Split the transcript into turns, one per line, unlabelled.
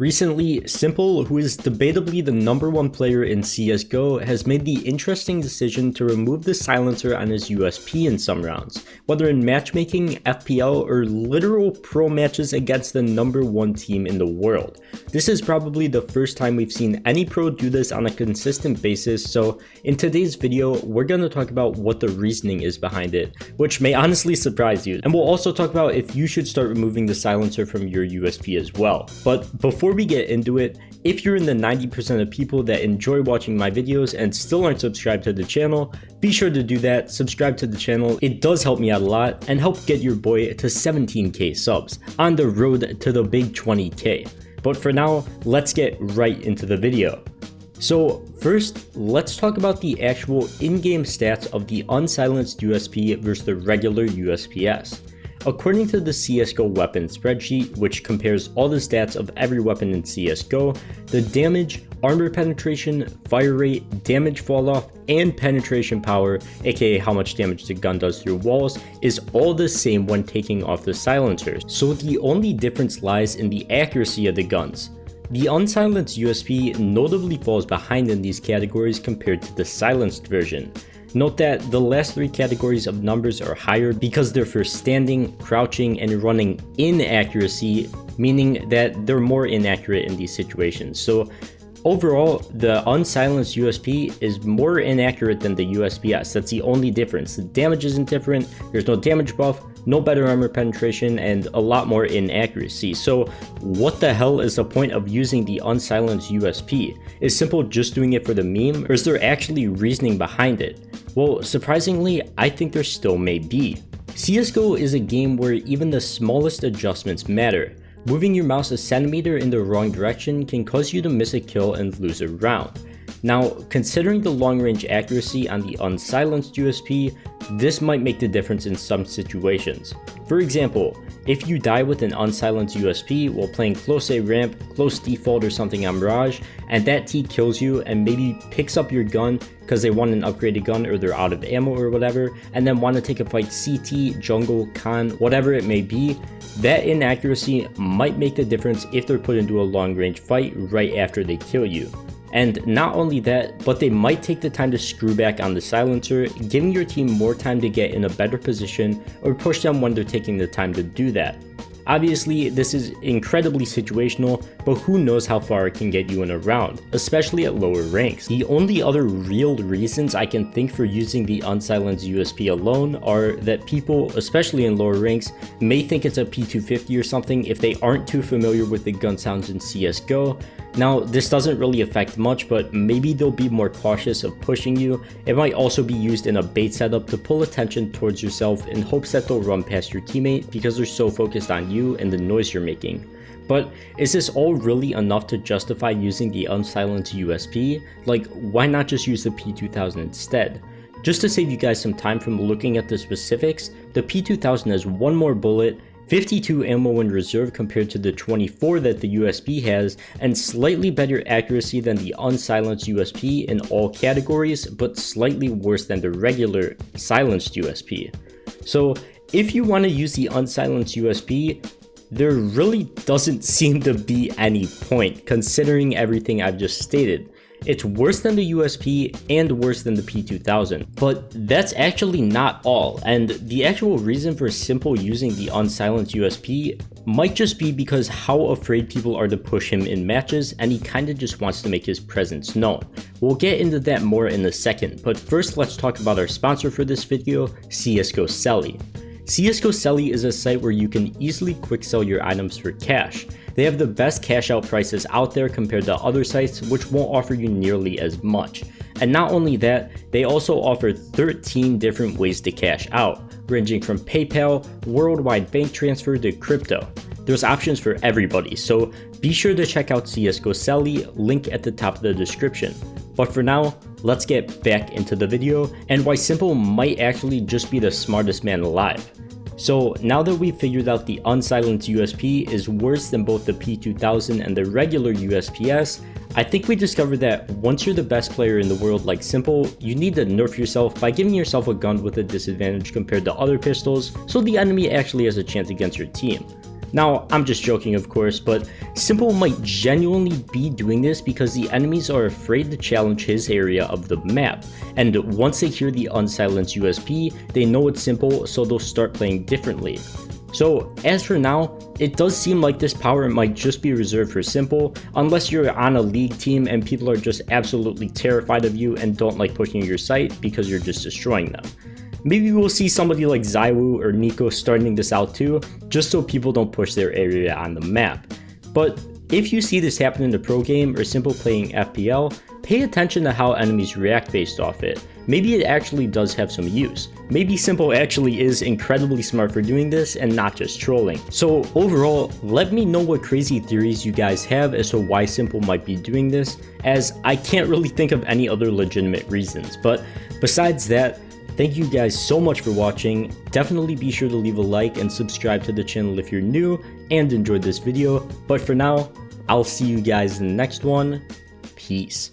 Recently, s1mple, who is debatably the #1 player in CSGO, has made the interesting decision to remove the silencer on his USP in some rounds, whether in matchmaking, FPL, or literal pro matches against the #1 team in the world. This is probably the first time we've seen any pro do this on a consistent basis, so in today's video, we're going to talk about what the reasoning is behind it, which may honestly surprise you. And we'll also talk about if you should start removing the silencer from your USP as well. But before we get into it, if you're in the 90% of people that enjoy watching my videos and still aren't subscribed to the channel, be sure to do that, subscribe to the channel. It does help me out a lot and help get your boy to 17k subs on the road to the big 20k. But for now, let's get right into the video. So first, let's talk about the actual in-game stats of the unsilenced USP versus the regular USP-S. According to the CSGO weapon spreadsheet, which compares all the stats of every weapon in CSGO, the damage, armor penetration, fire rate, damage falloff, and penetration power, aka how much damage the gun does through walls, is all the same when taking off the silencers. So the only difference lies in the accuracy of the guns. The unsilenced USP notably falls behind in these categories compared to the silenced version. Note that the last three categories of numbers are higher because they're for standing, crouching, and running inaccuracy, meaning that they're more inaccurate in these situations. So overall, the unsilenced USP is more inaccurate than the USP-S. That's the only difference. The damage isn't different, there's no damage buff, no better armor penetration, and a lot more inaccuracy. So what the hell is the point of using the unsilenced USP? Is s1mple just doing it for the meme, or is there actually reasoning behind it? Well, surprisingly, I think there still may be. CSGO is a game where even the smallest adjustments matter. Moving your mouse a centimeter in the wrong direction can cause you to miss a kill and lose a round. Now, considering the long-range accuracy on the unsilenced USP, this might make the difference in some situations. For example, if you die with an unsilenced USP while playing close A ramp, close default, or something on Mirage, and that T kills you and maybe picks up your gun because they want an upgraded gun or they're out of ammo or whatever, and then want to take a fight CT, jungle, con, whatever it may be, that inaccuracy might make the difference if they're put into a long-range fight right after they kill you. And not only that, but they might take the time to screw back on the silencer, giving your team more time to get in a better position or push them when they're taking the time to do that. Obviously, this is incredibly situational, but who knows how far it can get you in a round, especially at lower ranks. The only other real reasons I can think for using the unsilenced USP alone are that people, especially in lower ranks, may think it's a P250 or something if they aren't too familiar with the gun sounds in CSGO. Now, this doesn't really affect much, but maybe they'll be more cautious of pushing you. It might also be used in a bait setup to pull attention towards yourself in hopes that they'll run past your teammate because they're so focused on you and the noise you're making. But is this all really enough to justify using the unsilenced USP? Like, why not just use the P2000 instead? Just to save you guys some time from looking at the specifics, the P2000 has one more bullet, 52 ammo in reserve compared to the 24 that the USP has, and slightly better accuracy than the unsilenced USP in all categories, but slightly worse than the regular silenced USP. So if you want to use the unsilenced USP, there really doesn't seem to be any point considering everything I've just stated. It's worse than the USP and worse than the P2000, but that's actually not all, and the actual reason for s1mple using the unsilenced USP might just be because how afraid people are to push him in matches, and he kinda just wants to make his presence known. We'll get into that more in a second, but first let's talk about our sponsor for this video, CSGO Selly. CSGO Selly is a site where you can easily quick sell your items for cash. They have the best cash out prices out there compared to other sites which won't offer you nearly as much. And not only that, they also offer 13 different ways to cash out, ranging from PayPal, worldwide bank transfer to crypto. There's options for everybody, so be sure to check out CSGO Selly, link at the top of the description. But for now, let's get back into the video and why s1mple might actually just be the smartest man alive. So now that we've figured out the unsilenced USP is worse than both the P2000 and the regular USP-S, I think we discovered that once you're the best player in the world like s1mple, you need to nerf yourself by giving yourself a gun with a disadvantage compared to other pistols so the enemy actually has a chance against your team. Now, I'm just joking of course, but Simple might genuinely be doing this because the enemies are afraid to challenge his area of the map, and once they hear the unsilenced USP, they know it's Simple, so they'll start playing differently. So as for now, it does seem like this power might just be reserved for Simple, unless you're on a league team and people are just absolutely terrified of you and don't like pushing your site because you're just destroying them. Maybe we'll see somebody like ZywOo or niko starting this out too, just so people don't push their area on the map. But if you see this happen in the pro game or Simple playing FPL, pay attention to how enemies react based off it. Maybe it actually does have some use. Maybe Simple actually is incredibly smart for doing this and not just trolling. So overall, let me know what crazy theories you guys have as to why Simple might be doing this, as I can't really think of any other legitimate reasons. But besides that, thank you guys so much for watching. Definitely be sure to leave a like and subscribe to the channel if you're new and enjoyed this video. But for now, I'll see you guys in the next one. Peace.